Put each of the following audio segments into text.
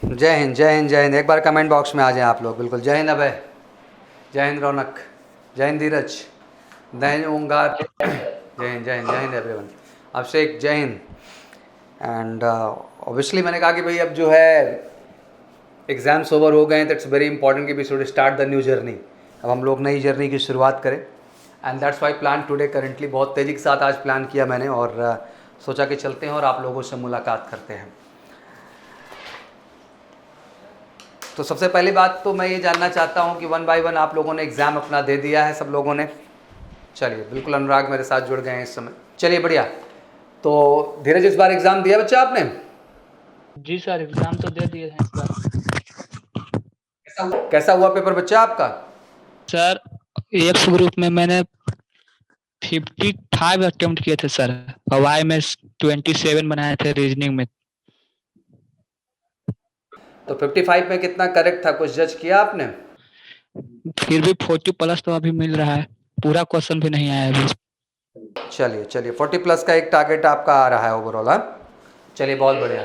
जय हिंद, जय हिंद, जय हिंद। एक बार कमेंट बॉक्स में आ जाएं आप लोग। बिल्कुल। जय हिंद अभय, जय हिंद रौनक, जय हिंद धीरज, जय हिंद ओंकार, जय हिंद, जय हिंद, जय हिंद एवरीवन। अभिषेक, जय हिंद। एंड ऑब्वियसली मैंने कहा कि भाई अब जो है एग्ज़ाम्स ओवर हो गए हैं, तो इट्स वेरी इंपॉर्टेंट कि we should start the new journey. अब हम लोग नई जर्नी की शुरुआत करें, and that's why plan today currently. बहुत तेज़ी के साथ आज प्लान किया मैंने और सोचा कि चलते हैं और आप लोगों से मुलाकात करते हैं। तो सबसे पहली बात तो मैं ये जानना चाहता हूँ कि वन बाय वन आप लोगों ने एग्ज़ाम अपना दे दिया है सब लोगों ने? चलिए, बिल्कुल अनुराग मेरे साथ जुड़ गए हैं इस समय। चलिए बढ़िया। तो धीरज, इस बार एग्ज़ाम दिया बच्चा आपने? जी सर, एग्जाम तो दे दिए हैं इस बार। कैसा हुआ पेपर बच्चा आपका? सर, एक्स ग्रुप में मैंने 55 अटेम्प्ट किए थे सर। हवाई में 27 बनाए थे रीजनिंग में। तो 55 में कितना करेक्ट था, कुछ जज किया आपने? फिर भी 40 प्लस तो अभी मिल रहा है, पूरा क्वेश्चन भी नहीं आया अभी। चलिए चलिए, 40 प्लस का एक टारगेट आपका आ रहा है ओवरऑल। हाँ, चलिए बहुत बढ़िया।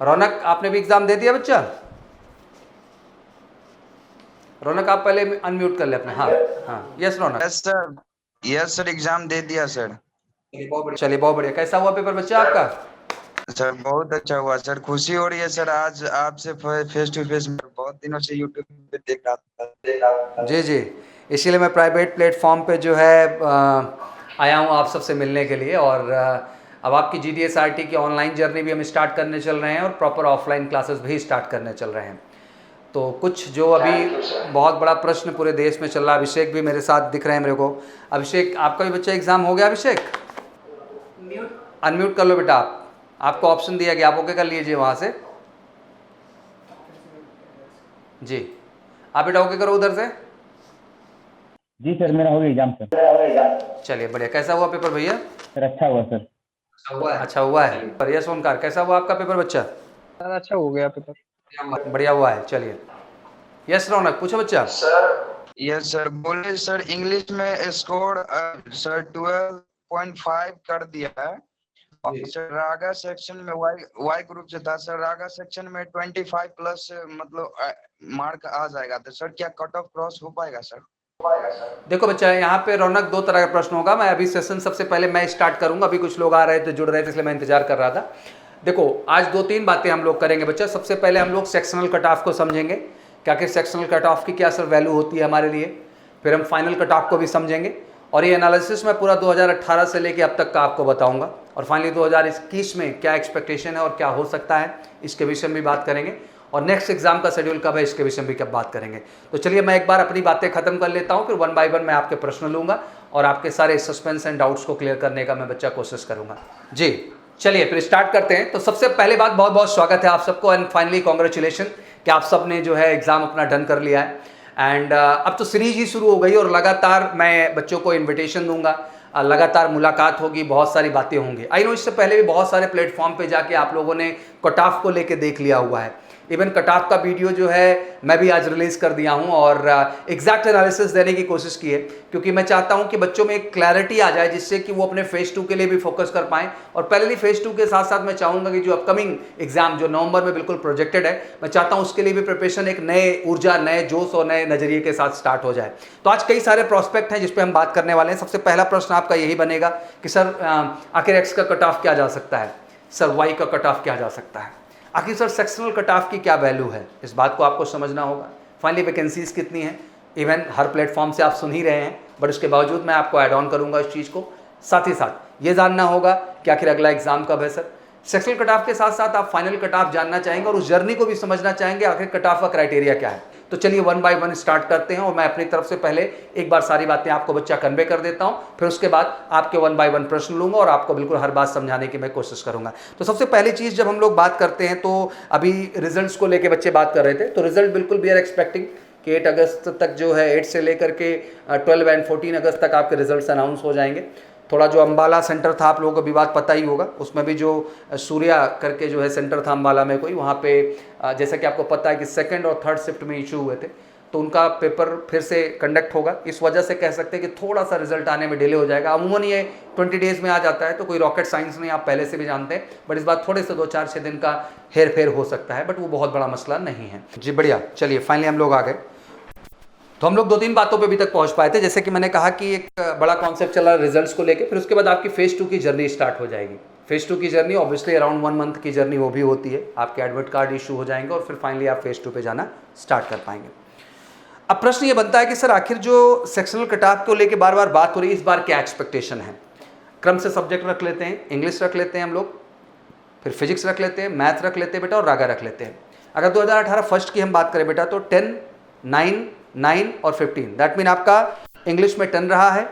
रौनक, आपने भी एग्ज़ाम दे दिया बच्चा? रौनक, आप पहले अनम्यूट कर ले अपने। हाँ हाँ, yes Raunak. Yes sir, yes sir, exam दे दिया सर। चलिए बहुत बढ़िया। कैसा हुआ पेपर बच्चा आपका? सर बहुत अच्छा हुआ सर, खुशी हो रही है सर। आज आपसे फेस टू फेस, बहुत दिनों से यूट्यूब पे देख रहा था। जी जी, इसीलिए मैं प्राइवेट प्लेटफॉर्म पे जो है आया हूँ आप सबसे मिलने के लिए। और अब आपकी GDSRT की ऑनलाइन जर्नी भी हम स्टार्ट करने चल रहे हैं और प्रॉपर ऑफलाइन क्लासेस भी स्टार्ट करने चल रहे हैं। तो कुछ जो अभी बहुत बड़ा प्रश्न पूरे देश में चल रहा है, अभिषेक भी मेरे साथ दिख रहे हैं मेरे को। अभिषेक, आपका भी बच्चा एग्ज़ाम हो गया? अभिषेक अनम्यूट कर लो बेटा। आपको ऑप्शन दिया गया, आप ओके कर लीजिए वहाँ से। जी, आप बेटा ओके करो उधर से। जी सर, मेरा हो गया एग्जाम सर। चलिए बढ़िया। कैसा हुआ पेपर भैया? सर अच्छा हुआ सर। अच्छा हुआ है। बढ़िया। सोनकार, कैसा हुआ आपका पेपर बच्चा? सर अच्छा हो गया पेपर। बढ़िया हुआ है। चलिए। यस रौनक, पूछो बच्चा। सर यस सर, बोले सर इंग्लिश में स्कोर सर 12.5 कर दिया है। और सर रागा सेक्शन में वाई वाई ग्रुप से था सर, रागा सेक्शन में 25 प्लस मतलब मार्क आ जाएगा, तो सर क्या कट ऑफ क्रॉस हो पाएगा सर? देखो बच्चा, यहाँ पे रौनक दो तरह का प्रश्न होगा। मैं अभी सेशन सबसे पहले मैं स्टार्ट करूंगा। अभी कुछ लोग आ रहे थे, जुड़ रहे थे, इसलिए मैं इंतजार कर रहा था। देखो, आज दो तीन बातें हम लोग करेंगे बच्चा। सबसे पहले हम लोग सेक्शनल कट ऑफ को समझेंगे, क्या कि सेक्शनल कट ऑफ की क्या सर वैल्यू होती है हमारे लिए। फिर हम फाइनल कट ऑफ को भी समझेंगे, और ये एनालिसिस मैं पूरा 2018 से लेके अब तक का आपको बताऊंगा। और फाइनली 2021 में क्या एक्सपेक्टेशन है और क्या हो सकता है, इसके विषय में भी बात करेंगे। और नेक्स्ट एग्जाम का शेड्यूल कब है, इसके विषय में भी कब बात करेंगे। तो चलिए मैं एक बार अपनी बातें खत्म कर लेता हूँ, फिर वन बाय वन मैं आपके प्रश्न लूंगा और आपके सारे सस्पेंस एंड डाउट्स को क्लियर करने का मैं बच्चा कोशिश करूंगा। जी चलिए फिर स्टार्ट करते हैं। तो सबसे पहले बात, बहुत बहुत स्वागत है आप सबको, एंड फाइनली कॉन्ग्रेचुलेशन कि आप सब ने जो है एग्जाम अपना डन कर लिया है। एंड अब तो सीरीज ही शुरू हो गई और लगातार मैं बच्चों को इन्विटेशन दूंगा, लगातार मुलाकात होगी, बहुत सारी बातें होंगी। आई नो इससे पहले भी बहुत सारे प्लेटफॉर्म पे जाके आप लोगों ने कट ऑफ को लेके देख लिया हुआ है। इवन कट ऑफ का वीडियो जो है मैं भी आज रिलीज़ कर दिया हूं और एग्जैक्ट एनालिसिस देने की कोशिश की है, क्योंकि मैं चाहता हूं कि बच्चों में एक क्लैरिटी आ जाए, जिससे कि वो अपने फेज 2 के लिए भी फोकस कर पाएं। और पहले फेज 2 के साथ साथ मैं चाहूँगा कि जो अपकमिंग एग्जाम जो नवंबर में बिल्कुल प्रोजेक्टेड है, मैं चाहता हूँ उसके लिए भी प्रिपरेशन एक नए ऊर्जा, नए जोश और नए नज़रिए के साथ स्टार्ट हो जाए। तो आज कई सारे प्रॉस्पेक्ट हैं जिस पर हम बात करने वाले हैं। सबसे पहला प्रश्न आपका यही बनेगा कि सर आखिर एक्स का कट ऑफ क्या जा सकता है, सर वाई का कट ऑफ क्या जा सकता है, आखिर सर सेक्शनल कट ऑफ की क्या वैल्यू है, इस बात को आपको समझना होगा। फाइनली वैकेंसीज कितनी हैं, इवन हर प्लेटफॉर्म से आप सुन ही रहे हैं, बट उसके बावजूद मैं आपको ऐड ऑन करूंगा इस चीज़ को। साथ ही साथ ये जानना होगा कि आखिर अगला एग्जाम कब है सर। सेक्शनल कट ऑफ के साथ साथ आप फाइनल कट ऑफ जानना चाहेंगे और उस जर्नी को भी समझना चाहेंगे, आखिर कट ऑफ का क्राइटेरिया क्या है। तो चलिए वन बाय वन स्टार्ट करते हैं, और मैं अपनी तरफ से पहले एक बार सारी बातें आपको बच्चा कन्वे कर देता हूं, फिर उसके बाद आपके वन बाय वन प्रश्न लूंगा और आपको बिल्कुल हर बात समझाने की मैं कोशिश करूंगा। तो सबसे पहली चीज़, जब हम लोग बात करते हैं तो अभी रिजल्ट्स को लेके बच्चे बात कर रहे थे, तो रिजल्ट बिल्कुल वी आर एक्सपेक्टिंग कि 8 अगस्त तक जो है, 8 से लेकर के 12 एंड 14 अगस्त तक आपके रिजल्ट्स अनाउंस हो जाएंगे। थोड़ा जो अम्बाला सेंटर था, आप लोगों को भी बात पता ही होगा, उसमें भी जो सूर्या करके जो है सेंटर था अम्बाला में कोई, वहाँ पे जैसा कि आपको पता है कि सेकंड और थर्ड शिफ्ट में इशू हुए थे, तो उनका पेपर फिर से कंडक्ट होगा। इस वजह से कह सकते हैं कि थोड़ा सा रिजल्ट आने में डिले हो जाएगा। अमूमन ये 20 डेज में आ जाता है, तो कोई रॉकेट साइंस नहीं, आप पहले से भी जानते हैं, बट इस बार थोड़े से 2-4-6 दिन का हेर फेर हो सकता है, बट वो बहुत बड़ा मसला नहीं है जी। बढ़िया, चलिए फाइनली हम लोग आ गए। तो हम लोग 2-3 बातों पे अभी तक पहुंच पाए थे। जैसे कि मैंने कहा कि एक बड़ा कॉन्सेप्ट चला रिजल्ट्स को लेके, फिर उसके बाद आपकी फेज 2 की जर्नी स्टार्ट हो जाएगी। फेज 2 की जर्नी ऑब्वियसली अराउंड 1 मंथ की जर्नी वो भी होती है। आपके एडमिट कार्ड इशू हो जाएंगे और फिर फाइनली आप फेज 2 पे जाना स्टार्ट कर पाएंगे। अब प्रश्न ये बनता है कि सर आखिर जो सेक्शनल कट ऑफ को लेके बार बार बात हो रही है, इस बार क्या एक्सपेक्टेशन है? क्रम से सब्जेक्ट रख लेते हैं, इंग्लिश रख लेते हैं हम लोग, फिर फिजिक्स रख लेते हैं, मैथ रख लेते हैं बेटा, और रागा रख लेते हैं। अगर 2018 फर्स्ट की हम बात करें बेटा, तो 10, 9, 9 और 15, दैट मीन आपका इंग्लिश में 10 रहा है,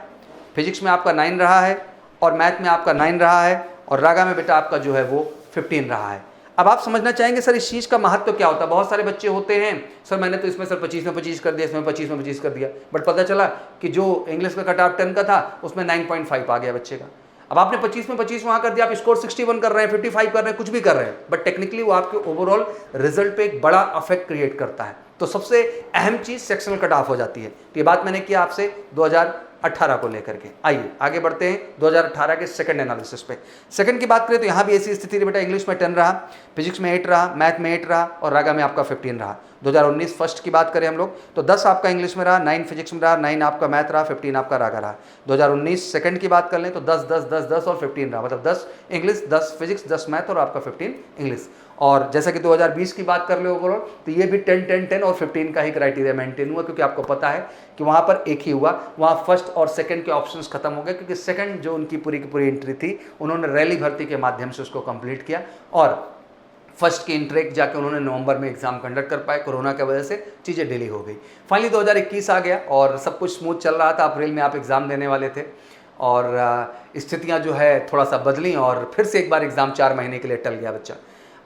फिजिक्स में आपका 9 रहा है, और मैथ में आपका 9 रहा है, और रागा में बेटा आपका जो है वो 15 रहा है। अब आप समझना चाहेंगे सर इस चीज़ का महत्व क्या होता है? बहुत सारे बच्चे होते हैं, सर मैंने तो इसमें सर 25 में 25 कर दिया, इसमें 25 में 25 कर दिया, बट पता चला कि जो इंग्लिश का कट ऑफ 10 का था उसमें 9.5 आ गया बच्चे का। अब आपने 25 में 25 वहाँ कर दिया, आप स्कोर 61 कर रहे हैं, 55 कर रहे हैं, कुछ भी कर रहे हैं, बट टेक्निकली वो आपके ओवरऑल रिजल्ट पे एक बड़ा अफेक्ट क्रिएट करता है। तो सबसे अहम चीज़ सेक्शनल कट ऑफ हो जाती है। तो ये बात मैंने किया आपसे 2018 को लेकर के। आइए आगे बढ़ते हैं 2018 के सेकंड एनालिसिस पे। सेकंड की बात करें तो यहाँ भी ऐसी स्थिति रही बेटा, इंग्लिश में 10 रहा, फिजिक्स में 8 रहा, मैथ में 8 रहा, और रागा में आपका 15 रहा। 2019 फर्स्ट की बात करें हम लोग तो 10 आपका इंग्लिश में रहा, 9 फिजिक्स में रहा, 9 आपका मैथ रहा, 15 आपका रागा रहा। 2019 सेकंड की बात कर लें तो 10, 10, 10, 10 और 15 रहा, मतलब 10 इंग्लिश, 10 फिजिक्स, 10 मैथ और आपका 15 इंग्लिश। और जैसा कि 2020 की बात कर ले ओवरऑल तो ये भी 10, 10, 10 और 15 का ही क्राइटेरिया मेंटेन हुआ, क्योंकि आपको पता है कि वहाँ पर एक ही हुआ, वहाँ फर्स्ट और सेकंड के ऑप्शंस खत्म हो गए, क्योंकि सेकंड जो उनकी पूरी की पूरी एंट्री थी उन्होंने रैली भर्ती के माध्यम से उसको कंप्लीट किया, और फर्स्ट की इंट्रेक जाके उन्होंने नवंबर में एग्जाम कंडक्ट कर पाए। कोरोना की वजह से चीज़ें डिले हो गई। फाइनली 2021 आ गया और सब कुछ स्मूथ चल रहा था। अप्रैल में आप एग्ज़ाम देने वाले थे और स्थितियां जो है थोड़ा सा बदली और फिर से एक बार एग्ज़ाम 4 महीने के लिए टल गया बच्चा।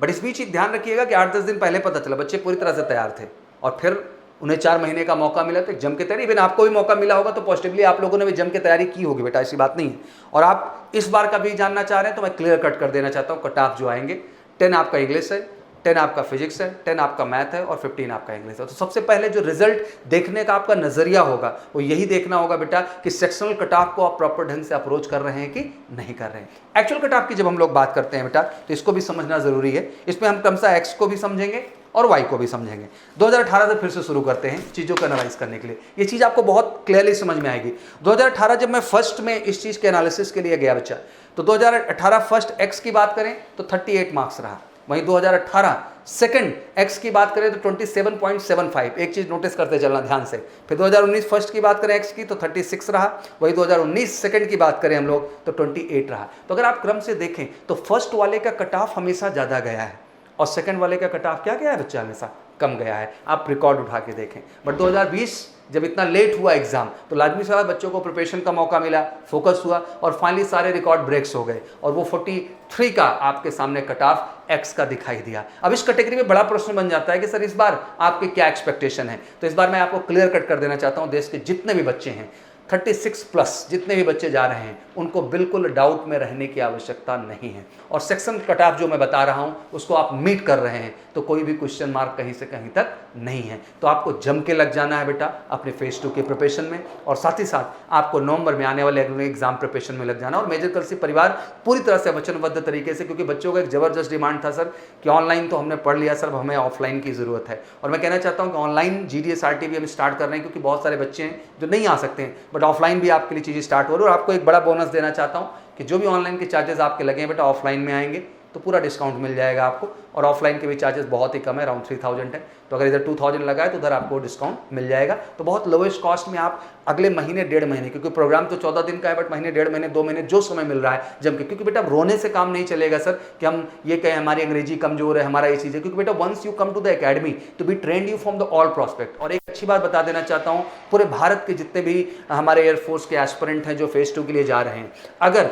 बट इस बीच ध्यान रखिएगा कि 8-10 दिन पहले पता चला बच्चे पूरी तरह से तैयार थे और फिर उन्हें 4 महीने का मौका मिला, तो एक जम के तैयारी। इवन आपको भी मौका मिला होगा तो पॉजिटिवली आप लोगों ने भी जम के तैयारी की होगी बेटा, ऐसी बात नहीं है। और आप इस बार का भी जानना चाह रहे हैं तो मैं क्लियर कट कर देना चाहता हूँ। कट ऑफ जो आएंगे 10 आपका इंग्लिश है, 10 आपका फिजिक्स है, 10 आपका मैथ है और 15 आपका इंग्लिश है। तो सबसे पहले जो रिजल्ट देखने का आपका नजरिया होगा वो यही देखना होगा बेटा कि सेक्शनल कट ऑफ को आप प्रॉपर ढंग से अप्रोच कर रहे हैं कि नहीं कर रहे हैं। एक्चुअल कट ऑफ की जब हम लोग बात करते हैं बेटा तो इसको भी समझना जरूरी है। इसमें हम क्रमशः एक्स को भी समझेंगे और वाई को भी समझेंगे। 2018 से फिर से शुरू करते हैं चीज़ों को एनालाइज करने के लिए। ये चीज़ आपको बहुत क्लियरली समझ में आएगी। 2018 जब मैं फर्स्ट में इस चीज़ के एनालिसिस के लिए गया बच्चा तो 2018 फर्स्ट एक्स की बात करें तो 38 मार्क्स रहा। वहीं 2018 सेकंड एक्स की बात करें तो 27.75। एक चीज़ नोटिस करते चलना ध्यान से। फिर 2019 फर्स्ट की बात करें एक्स की तो 36 रहा। वही 2019 सेकंड की बात करें हम लोग तो 28 रहा। तो अगर आप क्रम से देखें तो फर्स्ट वाले का कट ऑफ हमेशा ज़्यादा गया है और सेकंड वाले का कट ऑफ क्या गया है बच्चा, हमेशा कम गया है। आप रिकॉर्ड उठा के देखें। बट 2020 जब इतना लेट हुआ एग्जाम तो लाजमी सा बच्चों को प्रिपरेशन का मौका मिला, फोकस हुआ और फाइनली सारे रिकॉर्ड ब्रेक्स हो गए और वो 43 का आपके सामने कट ऑफ एक्स का दिखाई दिया। अब इस कैटेगरी में बड़ा प्रश्न बन जाता है कि सर इस बार आपके क्या एक्सपेक्टेशन है। तो इस बार मैं आपको क्लियर कट कर देना चाहता हूँ, देश के जितने भी बच्चे हैं 36 प्लस जितने भी बच्चे जा रहे हैं उनको बिल्कुल डाउट में रहने की आवश्यकता नहीं है। और सेक्शन कट ऑफ जो मैं बता रहा हूं उसको आप मीट कर रहे हैं तो कोई भी क्वेश्चन मार्क कहीं से कहीं तक नहीं है। तो आपको जम के लग जाना है बेटा अपने फेज 2 के प्रिपरेशन में और साथ ही साथ आपको नवंबर में आने वाले एग्जाम प्रिपरेशन में लग जाना। और मेजर कल्सी परिवार पूरी तरह से वचनबद्ध तरीके से, क्योंकि बच्चों का एक जबरदस्त डिमांड था सर कि ऑनलाइन तो हमने पढ़ लिया सर, अब हमें ऑफलाइन की ज़रूरत है। और मैं कहना चाहता हूँ कि ऑनलाइन GDS RTB हम स्टार्ट कर रहे हैं क्योंकि बहुत सारे बच्चे हैं जो नहीं आ सकते हैं, बट ऑफलाइन भी आपके लिए चीज़ें स्टार्ट हो रही है। और आपको एक बड़ा बोनस देना चाहता हूँ कि जो भी ऑनलाइन के चार्जेस आपके लगे हैं बेटा ऑफलाइन में आएंगे तो पूरा डिस्काउंट मिल जाएगा आपको। और ऑफलाइन के भी चार्जेस बहुत ही कम है, अराउंड 3000 है। तो अगर इधर 2000 लगा है तो उधर आपको डिस्काउंट मिल जाएगा। तो बहुत लोएस्ट कॉस्ट में आप अगले महीने 1.5 महीने, क्योंकि प्रोग्राम तो 14 दिन का है, बट महीने 1.5 महीने 2 महीने जो समय मिल रहा है जम के, क्योंकि बेटा रोने से काम नहीं चलेगा सर कि हम ये कहें हमारी अंग्रेजी कमजोर है, हमारा ये चीज़ है। क्योंकि बेटा once you come to the academy to be trained you from the all prospect. और एक अच्छी बात बता देना चाहता हूँ, पूरे भारत के जितने भी हमारे एयरफोर्स के एस्पिरेंट हैं जो फेज 2 के लिए जा रहे हैं, अगर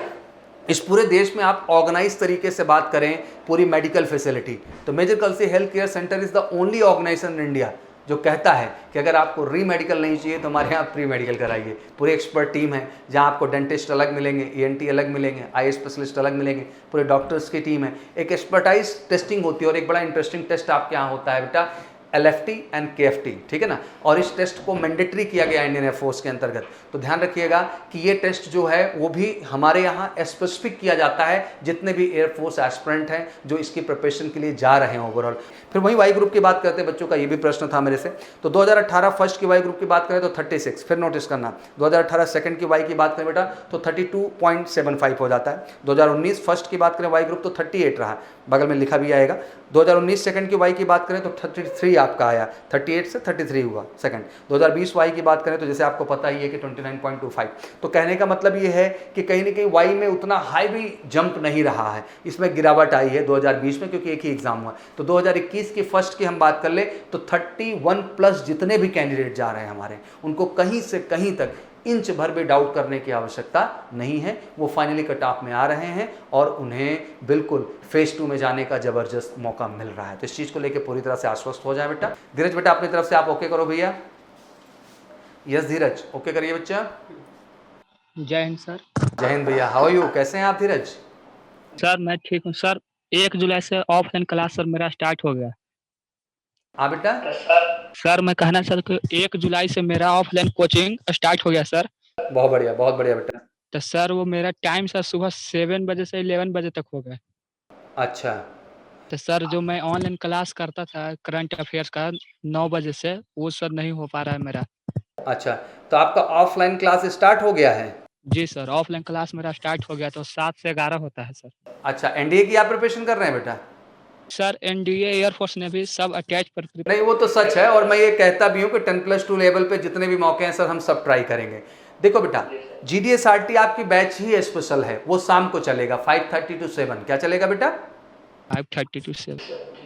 इस पूरे देश में आप ऑर्गेनाइज तरीके से बात करें पूरी मेडिकल फैसिलिटी तो major Kalsi health care centre is the only organisation in India जो कहता है कि अगर आपको री मेडिकल नहीं चाहिए तो हमारे यहाँ प्री मेडिकल कराइए। पूरी एक्सपर्ट टीम है जहाँ आपको डेंटिस्ट अलग मिलेंगे, ENT अलग मिलेंगे, आई स्पेशलिस्ट अलग मिलेंगे, पूरे डॉक्टर्स की टीम है। एक एक्सपर्टाइज टेस्टिंग होती है और एक बड़ा इंटरेस्टिंग टेस्ट आपके यहाँ होता है बेटा LFT एंड KFT, ठीक है ना। और इस टेस्ट को मैंडेटरी किया गया इंडियन एयरफोर्स के अंतर्गत। तो ध्यान रखिएगा कि ये टेस्ट जो है वो भी हमारे यहाँ स्पेसिफिक किया जाता है जितने भी एयरफोर्स एस्पिरेंट हैं जो इसकी प्रिपरेशन के लिए जा रहे हैं ओवरऑल। फिर वही वाई ग्रुप की बात करते हैं बच्चों का, ये भी प्रश्न था मेरे से। तो 2018 फर्स्ट की वाई ग्रुप की बात करें तो 36, फिर नोटिस करना 2018 सेकंड की वाई की बात करें बेटा तो 32.75 हो जाता है। 2019 फर्स्ट की बात करें वाई ग्रुप तो 38 रहा, बगल में लिखा भी आएगा। 2019 सेकंड की वाई की बात करें तो 33 आपका आया, 38 से 33 हुआ सेकंड। 2020 वाई की बात करें तो जैसे आपको पता ही है कि 29.25। तो कहने का मतलब ये है कि कहीं ना कहीं वाई में उतना हाई भी जंप नहीं रहा है, इसमें गिरावट आई है 2020 में क्योंकि एक ही एग्जाम हुआ। तो 2021 की फर्स्ट की हम बात कर ले तो 31 प्लस जितने भी कैंडिडेट जा रहे हैं हमारे, उनको कहीं से कहीं तक इंच भर भी डाउट करने की आवश्यकता नहीं है। वो फाइनली कट ऑफ में आ रहे हैं और उन्हें बिल्कुल फेज 2 में जाने का जबरदस्त मौका मिल रहा है। तो इस चीज को लेकर पूरी तरह से आश्वस्त हो जाए बेटा। धीरज बेटा अपनी तरफ से आप ओके करो भैया। यस धीरज ओके करिए बच्चा। जय हिंद सर। जय हिंद भैया। हाउ आर यू, कैसे हैं आप धीरज? सर मैं ठीक हूँ सर। 1 जुलाई से ऑफलाइन क्लास सर मेरा स्टार्ट हो गया। हाँ बेटा। सर मैं कहना चाहता हूँ 1 जुलाई से मेरा ऑफलाइन कोचिंग स्टार्ट हो गया सर। बहुत बढ़िया बेटा। तो सर वो मेरा टाइम सर सुबह 7 बजे से 11 बजे तक हो गया। अच्छा तो सर जो मैं ऑनलाइन क्लास करता था करंट अफेयर्स का 9 बजे से, वो सर नहीं हो पा रहा है मेरा। अच्छा, तो आपका ऑफलाइन क्लास स्टार्ट हो गया है? जी सर ऑफलाइन क्लास मेरा स्टार्ट हो गया। तो 7 से 11 होता है सर। अच्छा, एनडीए की आप प्रिपरेशन कर रहे हैं बेटा? सर एनडीए एयरफोर्स ने भी सब अटैच पर नहीं वो तो सच है और मैं ये कहता भी हूँ कि 10+2 लेवल पे जितने भी मौके हैं सर हम सब ट्राई करेंगे। देखो बेटा GDSRT आपकी बैच ही स्पेशल है, वो शाम को चलेगा 5:30 to 7। क्या चलेगा बेटा? 5:30 to 7।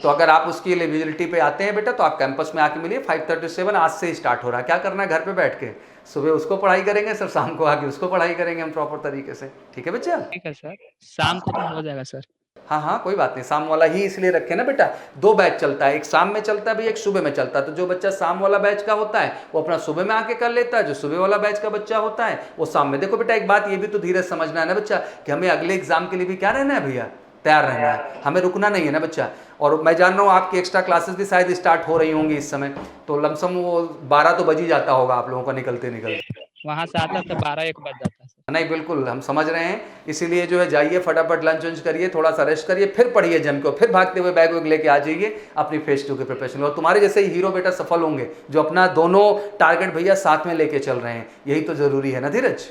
तो अगर आप उसकी एलिजिबिलिटी पे आते हैं बेटा तो आप कैंपस में आके मिलिए। 5:30 to 7 आज से ही स्टार्ट हो रहा है। क्या करना है घर पे बैठ के, सुबह उसको पढ़ाई करेंगे सर, शाम को आके उसको पढ़ाई करेंगे हम प्रॉपर तरीके से। ठीक है बच्चा? ठीक है सर, शाम को तो हो जाएगा सर। हाँ कोई बात नहीं, शाम वाला ही इसलिए रखे ना बेटा, 2 बैच चलता है, एक शाम में चलता है भी, एक सुबह में चलता है। तो जो बच्चा शाम वाला बैच का होता है वो अपना सुबह में आके कर लेता है, जो सुबह वाला बैच का बच्चा होता है वो शाम में। देखो बेटा एक बात ये भी तो धीरज समझना है ना बच्चा कि हमें अगले एग्जाम के लिए भी क्या रहना है भैया, तैयार रहना है, हमें रुकना नहीं है ना बच्चा। और मैं जान रहा हूँ आपकी एक्स्ट्रा क्लासेस भी शायद स्टार्ट हो रही होंगी इस समय, तो लमसम वो 12 तो बज ही जाता होगा आप लोगों का निकलते। वहाँ से आता तो 12-1 बज जाता है सर। नहीं बिल्कुल हम समझ रहे हैं, इसीलिए जो है जाइए फटाफट लंच वंच करिए, थोड़ा सा रेस्ट करिए, फिर पढ़िए जम के, फिर भागते हुए बैग वैग लेके आ जाइए अपनी फेज 2 के प्रिपरेशन। और तुम्हारे जैसे ही हीरो बेटा सफल होंगे जो अपना दोनों टारगेट भैया साथ में लेके चल रहे हैं, यही तो जरूरी है ना धीरज?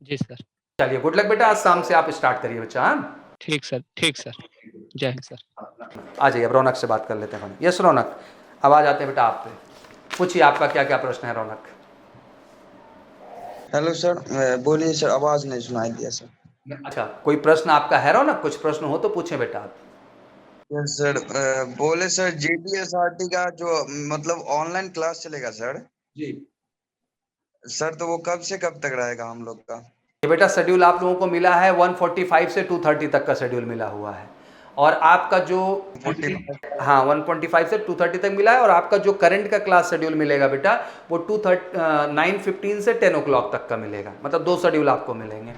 जी सर। चलिए गुड लक बेटा, आज शाम से आप स्टार्ट करिए बच्चा। हाँ ठीक सर, ठीक सर। जय हिंद सर। आ जाइए, अब रौनक से बात कर लेते हैं। यस रौनक, अब आ जाते हैं बेटा आप पे, पूछिए आपका क्या क्या प्रश्न है रौनक। हेलो सर, बोलिए सर, आवाज नहीं सुनाई दिया सर। अच्छा कोई प्रश्न आपका है रौनक? कुछ प्रश्न हो तो पूछे बेटा आप। यस सर, बोले सर GDSRT का जो मतलब ऑनलाइन क्लास चलेगा सर जी सर, तो वो कब से कब तक रहेगा हम लोग का? ये बेटा शेड्यूल आप लोगों को मिला है 1:45 से 2:30 तक का शेड्यूल मिला हुआ है। और आपका जो 45 हाँ 1:45 से 2:30 तक मिला है। और आपका जो करंट का क्लास शेड्यूल मिलेगा बेटा वो 9:15 से 10 o'clock तक का मिलेगा। मतलब 2 शेड्यूल आपको मिलेंगे,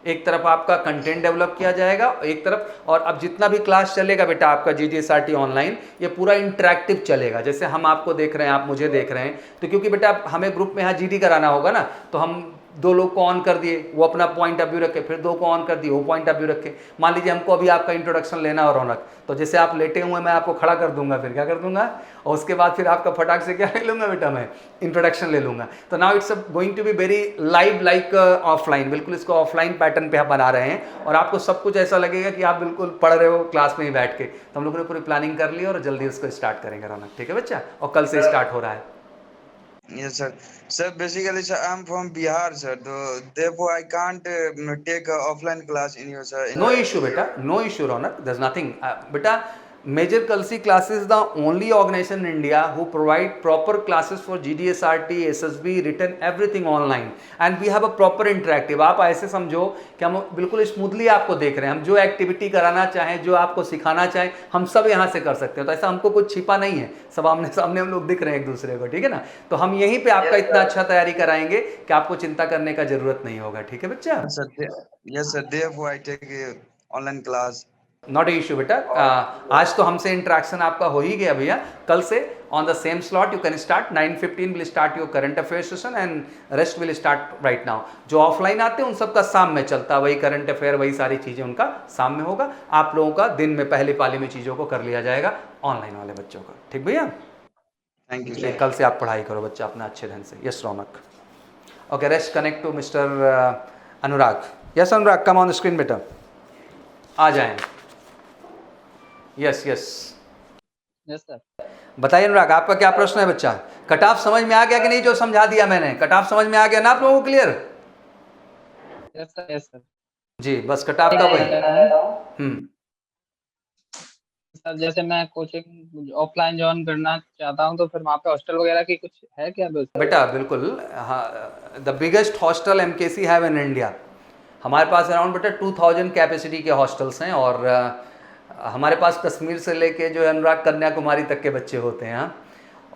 एक तरफ आपका कंटेंट डेवलप किया जाएगा एक तरफ, और अब जितना भी क्लास चलेगा बेटा आपका GDSRT ऑनलाइन, ये पूरा इंटरेक्टिव चलेगा। जैसे हम आपको देख रहे हैं, आप मुझे देख रहे हैं, तो क्योंकि बेटा हमें ग्रुप में यहाँ GD कराना होगा ना, तो हम 2 लोग को ऑन कर दिए, वो अपना पॉइंट ऑफ व्यू रखे, फिर 2 को ऑन कर दिए, वो पॉइंट ऑफ व्यू रखे। मान लीजिए हमको अभी आपका इंट्रोडक्शन लेना हो रौनक, तो जैसे आप लेटे हुए मैं आपको खड़ा कर दूंगा, फिर क्या कर दूंगा, और उसके बाद फिर आपका फटाक से क्या ले लूंगा बेटा, मैं इंट्रोडक्शन ले लूंगा। तो now it's going to be very live like offline, बिल्कुल इसको ऑफलाइन पैटर्न पे हम बना रहे हैं, और आपको सब कुछ ऐसा लगेगा कि आप बिल्कुल पढ़ रहे हो क्लास में ही बैठ के। तो हम लोगों ने पूरी प्लानिंग कर ली और जल्दी उसको स्टार्ट करेंगे रौनक। ठीक है बच्चा, और कल से स्टार्ट हो रहा है। Yes sir. Sir, basically sir, I'm from Bihar sir. Therefore I can't take a offline class in your sir. No issue beta, no issue Ronak, there's nothing. Beta, Major Kalsi Classes is the only organization in India who provide proper classes for GDSRT, SSB, written everything online, and we have a proper interactive. आप ऐसे समझो कि हम बिल्कुल smoothly आपको देख रहे हैं, हम जो एक्टिविटी कराना चाहें, जो आपको सिखाना चाहें, हम सब यहाँ से कर सकते हैं। तो ऐसा हमको कुछ छिपा नहीं है, सब आमने सामने हम लोग दिख रहे हैं एक दूसरे को, ठीक है ना। तो हम यहीं पे आपका इतना अच्छा तैयारी कराएंगे कि आपको चिंता करने का जरूरत नहीं होगा। ठीक है बच्चा? Yes sir, therefore I take online class. Not issue बेटा। आज तो हमसे इंटरेक्शन आपका हो ही गया भैया। कल से on the same slot you can start 9:15 will start your current affair session and rest will start right now. जो ऑफलाइन आते हैं उन सबका शाम में चलता है, वही करंट अफेयर वही सारी चीज़ें उनका शाम में होगा। आप लोगों का दिन में पहली पाली में चीज़ों को कर लिया जाएगा ऑनलाइन वाले बच्चों का। ठीक भैया, थैंक यू इसलिए सर। कल से आप पढ़ाई करो बच्चा अपना अच्छे ढंग से। Yes Raunak. Okay, rest connect to mister Anurag. Yes Anurag, come on the screen बेटा, आ जाएं। Yes yes, yes sir. बताइए अनुराग, आपका क्या प्रश्न है बच्चा? कट ऑफ समझ में आ गया कि नहीं? जो समझा दिया मैंने, कट ऑफ समझ में आ गया ना आप लोगों को? Clear? Yes sir. Yes sir. जी, बस कट ऑफ का वही। सर जैसे मैं कोचिंग ऑफलाइन ज्वाइन करना चाहता हूँ, तो फिर वहाँ पे हॉस्टल वगैरह की कुछ है क्या व्यवस्था? बेटा बिल्कुल, हाँ, the biggest hostel MKC have in India. हमारे पास अराउंड बेटा 2000 कैपेसिटी के हॉस्टल्स हैं और हमारे पास कश्मीर से लेके जो है अनुराग कन्याकुमारी तक के बच्चे होते हैं। हाँ,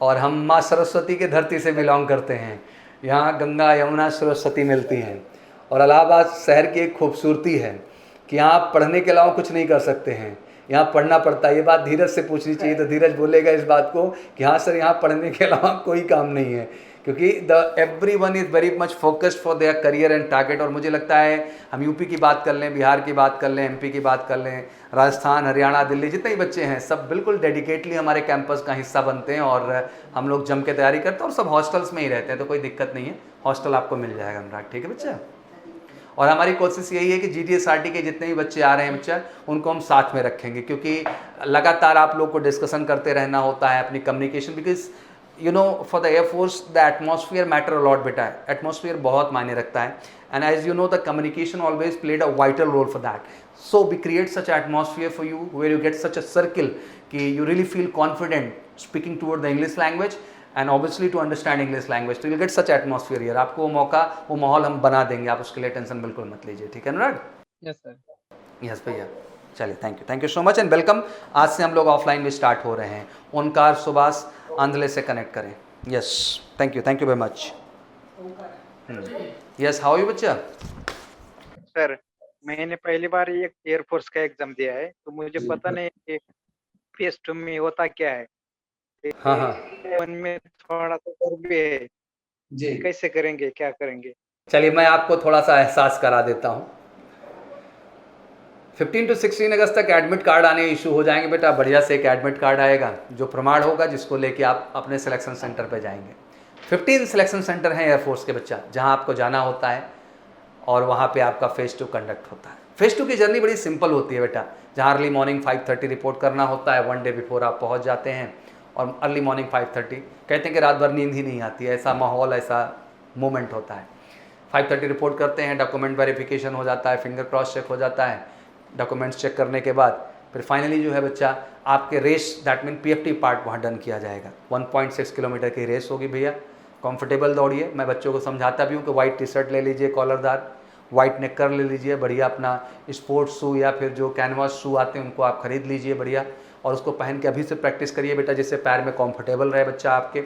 और हम माँ सरस्वती की धरती से बिलोंग करते हैं। यहाँ गंगा यमुना सरस्वती मिलती हैं और इलाहाबाद शहर की एक खूबसूरती है कि यहाँ आप पढ़ने के अलावा कुछ नहीं कर सकते हैं, यहाँ पढ़ना पड़ता है। ये बात धीरज से पूछनी चाहिए, तो धीरज बोलेगा इस बात को कि हाँ सर, यहाँ पढ़ने के अलावा कोई काम नहीं है, क्योंकि the everyone is very much focused for their career and target. और मुझे लगता है हम यूपी की बात कर लें, बिहार की बात कर लें, एमपी की बात कर लें, राजस्थान, हरियाणा, दिल्ली, जितने भी बच्चे हैं सब बिल्कुल डेडिकेटली हमारे कैंपस का हिस्सा बनते हैं और हम लोग जम के तैयारी करते हैं और सब हॉस्टल्स में ही रहते हैं, तो कोई दिक्कत नहीं है। हॉस्टल आपको मिल जाएगा अनुराग, ठीक है बच्चा? और हमारी कोशिश यही है कि GTSRT के जितने भी बच्चे आ रहे हैं बच्चा, उनको हम साथ में रखेंगे, क्योंकि लगातार आप लोग को डिस्कशन करते रहना होता है अपनी communication, because you know for the air force the atmosphere matter a lot बेटा। एटमॉस्फेयर बहुत मायने रखता है and as you know the communication always played a vital role for that. So we create such atmosphere for you where you get such a circle कि you really feel confident speaking toward the English language and obviously to understand English language. तो you get such atmosphere here. आपको वो मौका, वो माहौल हम बना देंगे, आप उसके लिए टेंशन बिल्कुल मत लीजिए, ठीक है अनुराग? Yes sir. यस भैया, चलिए thank you so much and welcome. आज से हम लोग ऑफलाइन भी स्टार्ट हो रहे हैं। ओंकार सुभाष आंधले से कनेक्ट करें। Yes, thank you very much. Yes, how you बच्चा? सर मैंने पहली बार ये एयरफोर्स का एग्जाम दिया है, तो मुझे जी। पता नहीं कि फेस टू में होता क्या है। हाँ हाँ मन में थोड़ा सा डर भी है, जी, कैसे करेंगे, क्या करेंगे। चलिए मैं आपको थोड़ा सा एहसास करा देता हूँ। 15 to 16 अगस्त तक एडमिट कार्ड आने इशू हो जाएंगे बेटा। बढ़िया से एक एडमिट कार्ड आएगा जो प्रमाण होगा, जिसको लेके आप अपने सिलेक्शन सेंटर पे जाएंगे। 15 सिलेक्शन सेंटर हैं एयरफोर्स के बच्चा, जहां आपको जाना होता है और वहां पे आपका फेस टू कंडक्ट होता है। फेस टू की जर्नी बड़ी सिंपल होती है बेटा, जहां अर्ली मॉर्निंग 5:30 रिपोर्ट करना होता है। 1 डे बिफोर आप पहुंच जाते हैं और अर्ली मॉर्निंग 5:30, कहते हैं कि रात भर नींद ही नहीं आती है, ऐसा माहौल, ऐसा मोमेंट होता है। 5:30 रिपोर्ट करते हैं, डॉक्यूमेंट वेरिफिकेशन हो जाता है, फिंगर क्रॉस चेक हो जाता है। डॉक्यूमेंट्स चेक करने के बाद फिर फाइनली जो है बच्चा आपके race, that mean PFT part वहाँ डन किया जाएगा। 1.6 किलोमीटर की रेस होगी भैया। कंफर्टेबल दौड़िए। मैं बच्चों को समझाता भी हूँ कि वाइट टी-शर्ट ले लीजिए कॉलरदार, वाइट नेकर ले लीजिए बढ़िया, अपना स्पोर्ट्स शू या फिर जो कैनवास शू आते हैं उनको आप खरीद लीजिए बढ़िया, और उसको पहन के अभी से प्रैक्टिस करिए बेटा, जिससे पैर में कंफर्टेबल रहे बच्चा आपके।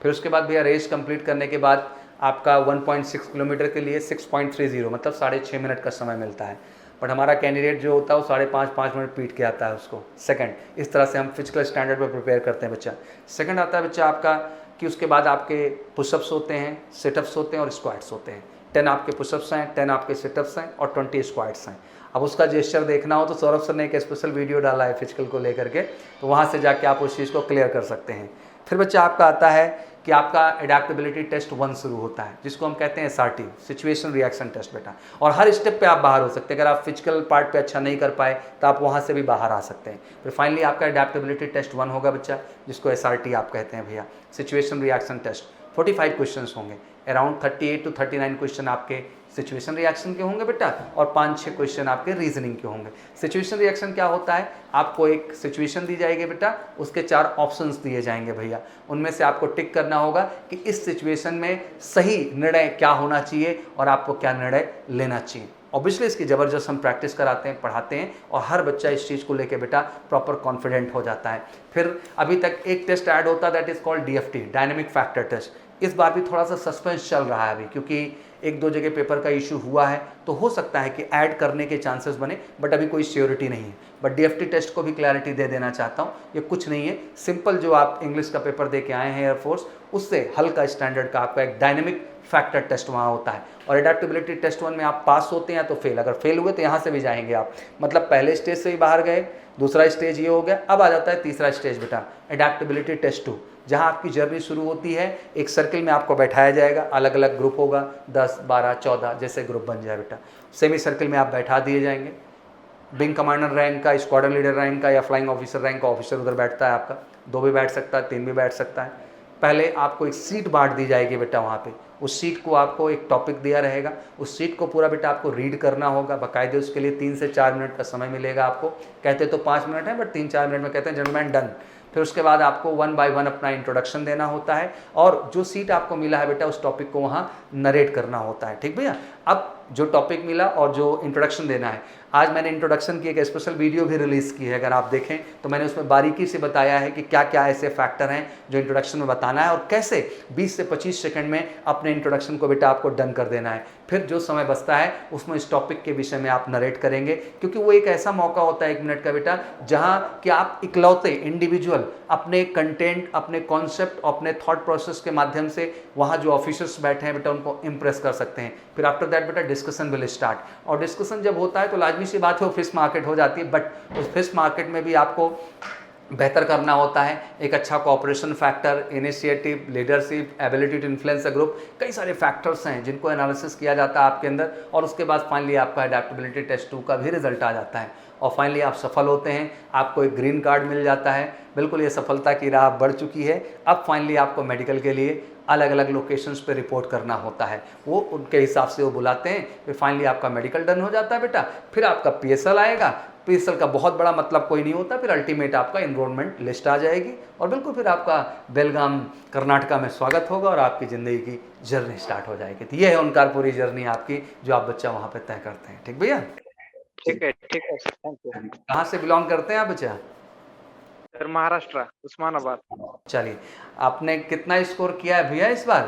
फिर उसके बाद भैया रेस कंप्लीट करने के बाद आपका 1.6 किलोमीटर के लिए 6.30 मतलब 6.5 मिनट का समय मिलता है। बट हमारा कैंडिडेट जो होता है वो 5.5 मिनट पीट के आता है उसको सेकंड। इस तरह से हम फिजिकल स्टैंडर्ड पर प्रिपेयर करते हैं बच्चा। सेकंड आता है बच्चा आपका कि उसके बाद आपके पुशअप्स होते हैं, सिटअप्स होते हैं और स्क्वाट्स होते हैं। 10 आपके पुशअप्स हैं, 10 आपके सिटअप्स हैं और 20 स्क्वाट्स हैं। अब उसका जेस्चर देखना हो तो सौरभ सर ने एक स्पेशल वीडियो डाला है फिजिकल को लेकर के, तो वहाँ से जाके आप उस चीज़ को क्लियर कर सकते हैं। फिर बच्चा आपका आता है कि आपका एडेप्टेबिलिटी टेस्ट 1 शुरू होता है, जिसको हम कहते हैं SRT, सिचुएशन रिएक्शन टेस्ट बेटा। और हर स्टेप पे आप बाहर हो सकते हैं। अगर आप फिजिकल पार्ट पे अच्छा नहीं कर पाए तो आप वहाँ से भी बाहर आ सकते हैं। फिर फाइनली आपका एडेप्टेबिलिटी टेस्ट 1 होगा बच्चा, जिसको SRT आप कहते हैं भैया, सिचुएशन रिएक्शन टेस्ट। 45 क्वेश्चंस होंगे, अराउंड 38 to 39 क्वेश्चन आपके सिचुएशन रिएक्शन के होंगे बेटा, और 5-6 क्वेश्चन आपके रीजनिंग के होंगे। सिचुएशन रिएक्शन क्या होता है, आपको एक सिचुएशन दी जाएगी बेटा, उसके 4 ऑप्शंस दिए जाएंगे भैया, उनमें से आपको टिक करना होगा कि इस सिचुएशन में सही निर्णय क्या होना चाहिए और आपको क्या निर्णय लेना चाहिए। ऑब्वियसली इसकी ज़बरदस्त हम प्रैक्टिस कराते हैं, पढ़ाते हैं, और हर बच्चा इस चीज़ को लेके बेटा प्रॉपर कॉन्फिडेंट हो जाता है। फिर अभी तक एक टेस्ट ऐड होता है, that is called DFT, dynamic factor test. इस बार भी थोड़ा सा सस्पेंस चल रहा है अभी, क्योंकि एक दो जगह पेपर का इशू हुआ है तो हो सकता है कि ऐड करने के चांसेस बने, बट अभी कोई श्योरिटी नहीं है। बट DFT टेस्ट को भी क्लैरिटी दे देना चाहता हूँ, ये कुछ नहीं है, सिंपल जो आप इंग्लिश का पेपर दे के आए हैं एयरफोर्स, उससे हल्का स्टैंडर्ड का आपका एक डायनेमिक फैक्टर टेस्ट वहाँ होता है। और एडेप्टेबिलिटी टेस्ट 1 में आप पास होते हैं तो फेल, अगर फेल हुए तो यहाँ से भी जाएंगे आप, मतलब पहले स्टेज से ही बाहर गए, दूसरा स्टेज ये हो गया, अब आ जाता है तीसरा स्टेज बेटा एडेप्टेबिलिटी टेस्ट 2, जहाँ आपकी जर्नी शुरू होती है। एक सर्किल में आपको बैठाया जाएगा, अलग अलग ग्रुप होगा, 10, 12, 14 जैसे ग्रुप बन जाए बेटा, सेमी सर्किल में आप बैठा दिए जाएंगे। विंग कमांडर रैंक का, स्क्वाड्रन लीडर रैंक का या फ्लाइंग ऑफिसर रैंक का ऑफिसर उधर बैठता है आपका, 2 भी बैठ सकता है, 3 भी बैठ सकता है। पहले आपको एक सीट बांट दी जाएगी बेटा, वहाँ पे उस सीट को आपको एक टॉपिक दिया रहेगा, उस सीट को पूरा बेटा आपको रीड करना होगा बाकायदे, उसके लिए 3 से 4 मिनट का समय मिलेगा आपको, कहते तो 5 मिनट है बट 3-4 मिनट में कहते हैं जेंटलमैन डन। फिर उसके बाद आपको 1 बाय 1 अपना इंट्रोडक्शन देना होता है और जो सीट आपको मिला है बेटा उस टॉपिक को वहाँ नरेट करना होता है। ठीक भैया, अब जो टॉपिक मिला और जो इंट्रोडक्शन देना है, आज मैंने इंट्रोडक्शन की एक स्पेशल वीडियो भी रिलीज़ की है, अगर आप देखें तो मैंने उसमें बारीकी से बताया है कि क्या क्या ऐसे फैक्टर हैं जो इंट्रोडक्शन में बताना है और कैसे 20 से 25 सेकंड में अपने इंट्रोडक्शन को बेटा आपको डन कर देना है। फिर जो समय बचता है उसमें इस टॉपिक के विषय में आप नरेट करेंगे, क्योंकि वो एक ऐसा मौका होता है 1 मिनट का बेटा जहाँ कि आप इकलौते इंडिविजुअल अपने कंटेंट, अपने कॉन्सेप्ट, अपने थॉट प्रोसेस के माध्यम से वहाँ जो ऑफिसर्स बैठे हैं बेटा उनको इम्प्रेस कर सकते हैं। फिर आफ्टर दैट बेटा डिस्कशन विल स्टार्ट, और डिस्कशन जब होता है तो लाजमी सी बात है वो फिश मार्केट हो जाती है, बट उस फिश मार्केट में भी आपको बेहतर करना होता है। एक अच्छा cooperation factor, initiative, leadership, ability to influence a group, कई सारे फैक्टर्स हैं जिनको एनालिसिस किया जाता है आपके अंदर, और उसके बाद फाइनली आपका अडेप्टेबिलिटी टेस्ट 2 का भी रिजल्ट आ जाता है और फाइनली आप सफल होते हैं, आपको एक ग्रीन कार्ड मिल जाता है। बिल्कुल ये सफलता की राह बढ़ चुकी है। अब फाइनली आपको मेडिकल के लिए अलग अलग लोकेशंस पे रिपोर्ट करना होता है, वो उनके हिसाब से वो बुलाते हैं। फिर फाइनली आपका मेडिकल डन हो जाता है बेटा, फिर आपका PSL आएगा। PSL का बहुत बड़ा मतलब कोई नहीं होता, फिर अल्टीमेट आपका इनरोलमेंट लिस्ट आ जाएगी और बिल्कुल फिर आपका बेलगाम कर्नाटका में स्वागत होगा और आपकी ज़िंदगी की जर्नी स्टार्ट हो जाएगी। तो ये है उनका पूरी जर्नी आपकी जो आप बच्चा वहाँ पे तय करते हैं। ठीक भैया, ठीक है सर, थैंक यू। कहाँ से बिलोंग करते हैं आप बच्चा? सर महाराष्ट्र, उस्मानाबाद। चलिए, आपने कितना स्कोर किया है भैया इस बार?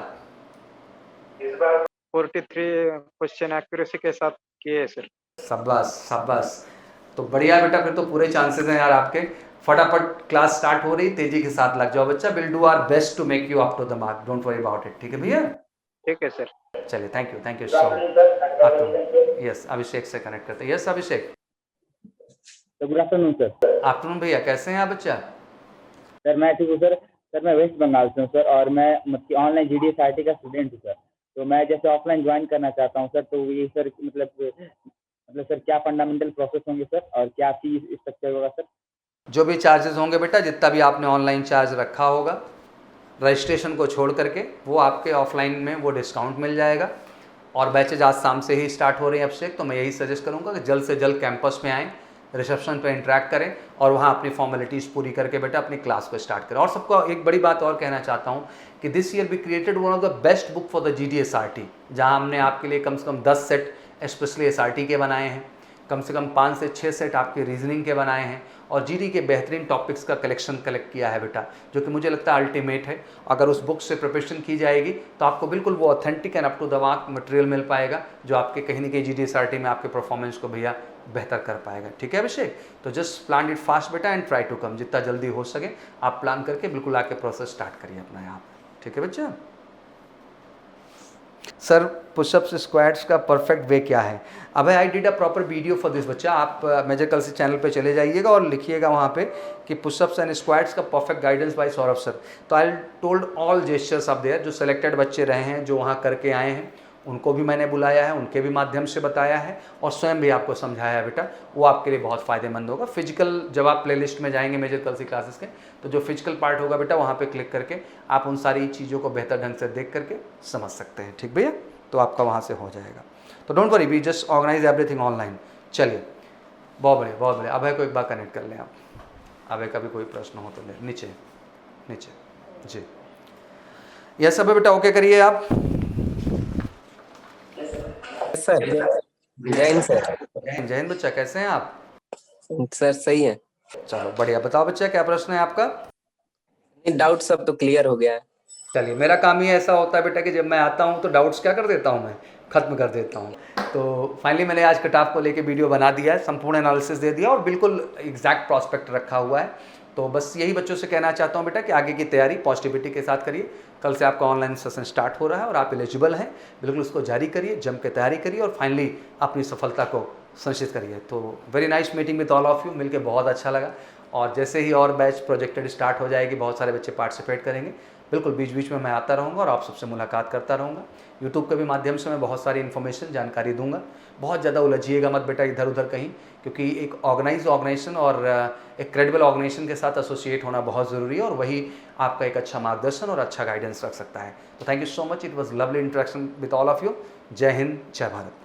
43 क्वेश्चन एक्यूरेसी के साथ किए हैं सर। शाबाश शाबाश, तो बढ़िया बेटा, फिर तो पूरे चांसेस हैं यार आपके। फटाफट क्लास स्टार्ट हो रही, तेजी के साथ लग जाओ बच्चा। Will do our best to make you up to the mark, don't worry about it. ठीक है भैया, ठीक है सर। चलिए, thank you so much. Yes, Abhishek से कनेक्ट करते हैं। Yes Abhishek, good afternoon sir. Afternoon भैया, कैसे हैं आप बच्चा? सर मैं ठीक हूँ सर। सर मैं वेस्ट बंगाल से हूँ सर, और मैं मतलब ऑनलाइन GDSRT का स्टूडेंट हूँ सर। तो मैं जैसे ऑफलाइन ज्वाइन करना चाहता हूँ सर, तो ये सर मतलब सर क्या फंडामेंटल प्रोसेस होंगे सर, और क्या फीस स्ट्रक्चर होगा सर? जो भी चार्जेस होंगे बेटा, जितना भी आपने ऑनलाइन चार्ज रखा होगा रजिस्ट्रेशन को छोड़ करके, वो आपके ऑफलाइन में वो डिस्काउंट मिल जाएगा। और बैचेज आज शाम से ही स्टार्ट हो रहे हैं अभिषेक, तो मैं यही सजेस्ट करूँगा कि जल्द से जल्द कैंपस में आएँ, रिसेप्शन पे इंटरेक्ट करें और वहाँ अपनी फॉर्मेलिटीज़ पूरी करके बेटा अपनी क्लास को स्टार्ट करें। और सबको एक बड़ी बात और कहना चाहता हूँ कि this year we created one of the best book for the GDSRT, जहाँ हमने आपके लिए कम से कम 10 सेट स्पेशली SRT के बनाए हैं, कम से कम 5 से 6 सेट आपके रीजनिंग के बनाए हैं, और GD के बेहतरीन टॉपिक्स का कलेक्शन कलेक्ट किया है बेटा, जो कि मुझे लगता है अल्टीमेट है। अगर उस बुक से प्रिपरेशन की जाएगी तो आपको बिल्कुल वो authentic and up to the mark material मिल पाएगा, जो आपके कहीं ना कहीं GDSRT में आपके परफॉर्मेंस को भैया बेहतर कर पाएगा। ठीक है अभिषेक, तो जस्ट प्लान इट फास्ट बेटा एंड ट्राई टू कम, जितना जल्दी हो सके आप प्लान करके बिल्कुल आके प्रोसेस स्टार्ट करिए अपना यहाँ पर। ठीक है बच्चा? सर पुशअप्स स्क्वाट्स का परफेक्ट वे क्या है? अबे I did a proper video for this बच्चा, आप मेजर कल से चैनल पे चले जाइएगा और लिखिएगा वहाँ पे कि पुशअप्स एंड स्क्वाट्स का perfect guidance by Saurabh sir. तो I told all gestures of there, जो सेलेक्टेड बच्चे रहे हैं, जो वहाँ करके आए हैं, उनको भी मैंने बुलाया है, उनके भी माध्यम से बताया है और स्वयं भी आपको समझाया है बेटा, वो आपके लिए बहुत फ़ायदेमंद होगा। फिजिकल जब आप प्लेलिस्ट में जाएंगे मेजर कल सी क्लासेस के, तो जो फिजिकल पार्ट होगा बेटा वहाँ पे क्लिक करके आप उन सारी चीज़ों को बेहतर ढंग से देख करके समझ सकते हैं। ठीक भैया, तो आपका वहाँ से हो जाएगा। तो don't worry, we just organise everything online. चलिए, बहुत बढ़िया बहुत बढ़िया। अभय को एक बार कनेक्ट कर लें आप, अभय का भी कोई प्रश्न हो तो ले नीचे नीचे जी। यह सब बेटा ओके करिए आप। सर जय हिंद सर। जय हिंद बच्चा, कैसे हैं आप? सर सही है। चलो बढ़िया, बताओ बच्चा क्या प्रश्न है आपका? डाउट सब तो क्लियर हो गया है। चलिए, मेरा काम ही ऐसा होता है बेटा कि जब मैं आता हूँ तो डाउट्स क्या कर देता हूँ, मैं ख़त्म कर देता हूँ। तो फाइनली मैंने आज कट ऑफ को लेके वीडियो बना दिया है, संपूर्ण एनालिसिस दे दिया और बिल्कुल एग्जैक्ट प्रॉस्पेक्ट रखा हुआ है। तो बस यही बच्चों से कहना चाहता हूँ बेटा कि आगे की तैयारी पॉजिटिविटी के साथ करिए। कल से आपका ऑनलाइन सेशन स्टार्ट हो रहा है और आप एलिजिबल हैं, बिल्कुल उसको जारी करिए, जम के तैयारी करिए और फाइनली अपनी सफलता को सुनिश्चित करिए। तो very nice meeting with all of you, मिलके बहुत अच्छा लगा। और जैसे ही और बैच प्रोजेक्टेड स्टार्ट हो जाएगी, बहुत सारे बच्चे पार्टिसिपेट करेंगे, बिल्कुल बीच बीच में मैं आता रहूँगा और आप सबसे मुलाकात करता रहूँगा। यूट्यूब के भी माध्यम से मैं बहुत सारी इन्फॉर्मेशन जानकारी दूंगा। बहुत ज़्यादा उलझिएगा मत बेटा इधर उधर कहीं, क्योंकि एक ऑर्गेनाइजेशन और एक क्रेडिबल ऑर्गेनाइजेशन के साथ एसोसिएट होना बहुत ज़रूरी है और वही आपका एक अच्छा मार्गदर्शन और अच्छा गाइडेंस रख सकता है। तो thank you so much, it was lovely interaction with all of you. जय हिंद, जय भारत।